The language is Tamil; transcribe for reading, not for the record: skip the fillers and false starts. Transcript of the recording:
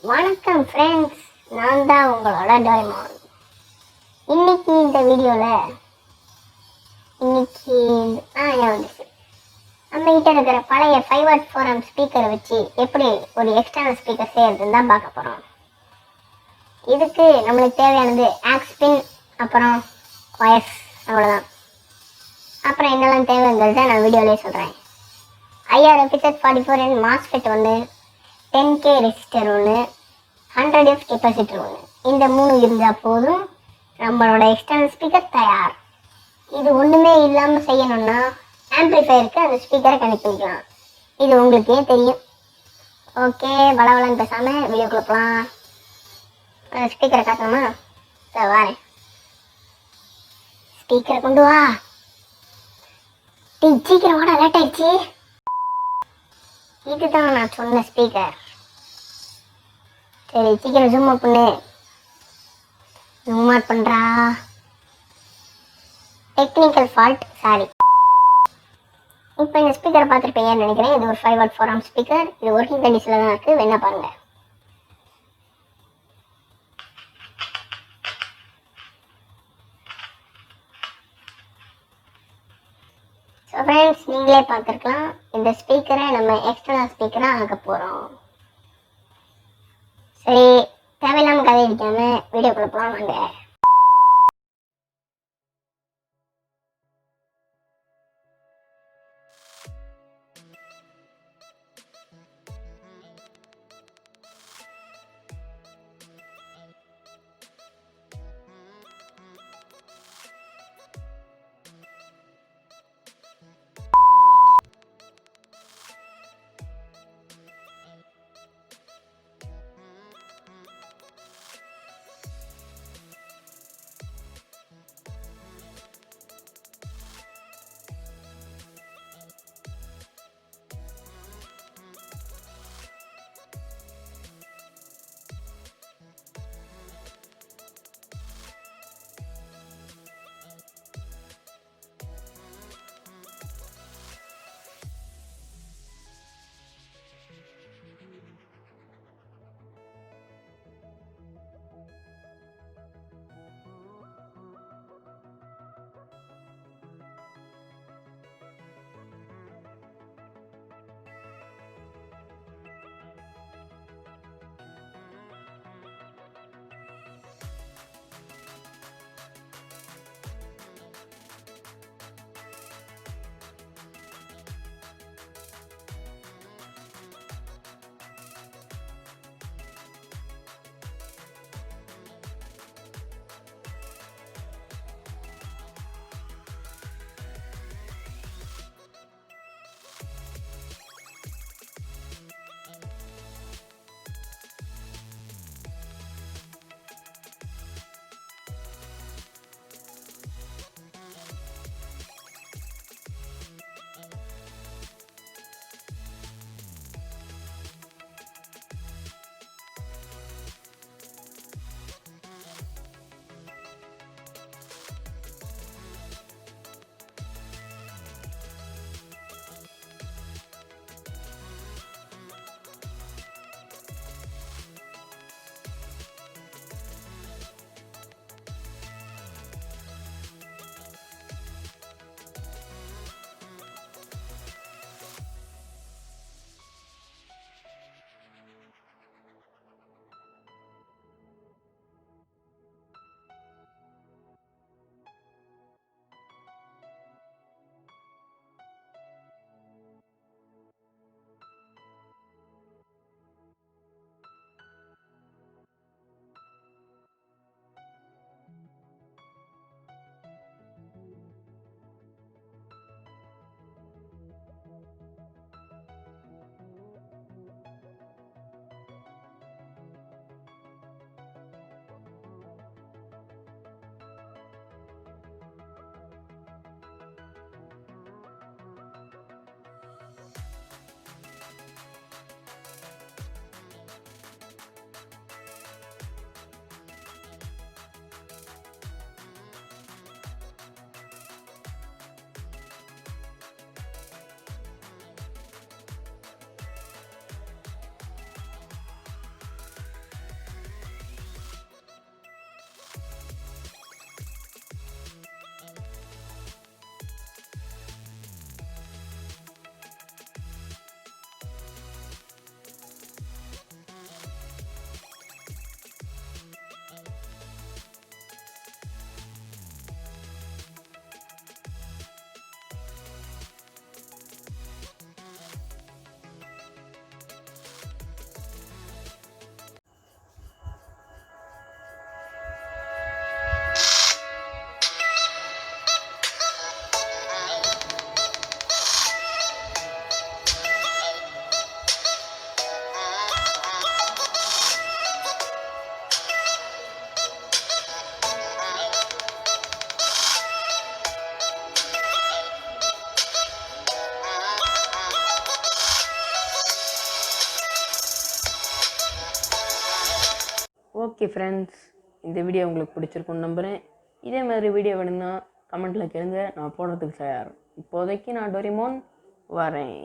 வணக்கம் ஃப்ரெண்ட்ஸ், நான் தான் உங்களோட டைமான். இன்னைக்கு இந்த வீடியோவில் இன்னைக்கு வந்துச்சு நம்ம கிட்ட இருக்கிற பழைய 5 வாட் 4 ஆம்ப் ஸ்பீக்கரை வச்சு எப்படி ஒரு எக்ஸ்டர்னல் ஸ்பீக்கர் செய்யறதுன்னு தான் பார்க்க போகிறோம். இதுக்கு நம்மளுக்கு தேவையானது ஆக்ஸ்பின், அப்புறம் ஒயர்ஸ், அவ்வளோதான். அப்புறம் என்னெல்லாம் தேவைங்கிறத நான் வீடியோலேயே சொல்கிறேன். IR FZ44N மாஸ்ஃபெட் ஒன்று, 10K ரெசிஸ்டர் ஒன்று, 100F கெப்பாசிட்டர் ஒன்று. இந்த 3 இருந்தால் போதும், நம்மளோட எக்ஸ்டர்னல் ஸ்பீக்கர் தயார். இது ஒன்றுமே இல்லாமல் செய்யணும்னா ஆம்பிளிஃபையருக்கு அந்த ஸ்பீக்கரை கனெக்ட் பண்ணிக்கலாம். இது உங்களுக்கே தெரியும். ஓகே, வளவலன்னு பேசாமல் வீடியோக்குள்ள போகலாம். ஸ்பீக்கரை காட்டணுமா? சார் வரேன். ஸ்பீக்கரை கொண்டு வா. சீக்கிரம் வாடா, லேட் ஆயிடுச்சு. இதுதான் நான் சொன்ன ஸ்பீக்கர். சரி, சீக்கிரம் ஜூம் அவுட் பண்ணு. ஜூம் அவுட் பண்ணுறா. Technical fault, sorry. இப்போ இந்த ஸ்பீக்கரை பார்த்துருப்பீங்கன்னு நினைக்கிறேன். இது ஒரு 5 வாட் 4 ஆம்ப் ஸ்பீக்கர். இது ஒர்க்கிங் கண்டிஷனில் தான் இருக்குது. வேணா பாருங்கள். ஸோ ஃப்ரெண்ட்ஸ், நீங்களே பார்த்துருக்கலாம். இந்த ஸ்பீக்கரை நம்ம எக்ஸ்டர்னல் ஸ்பீக்கராக ஆக்க போகிறோம். சரி, தேவையில்லாமல் கதை அடிக்காமல் வீடியோக்குள்ள போகலாம் வாங்க. ஓகே ஃப்ரெண்ட்ஸ், இந்த வீடியோ உங்களுக்கு பிடிச்சிருக்குன்னு நம்புகிறேன். இதே மாதிரி வீடியோ வேணும்னா கமெண்ட்டில் கேளுங்க, நான் போடுறதுக்கு தயார். இப்போதைக்கு நான் டோரிமான் வரேன்.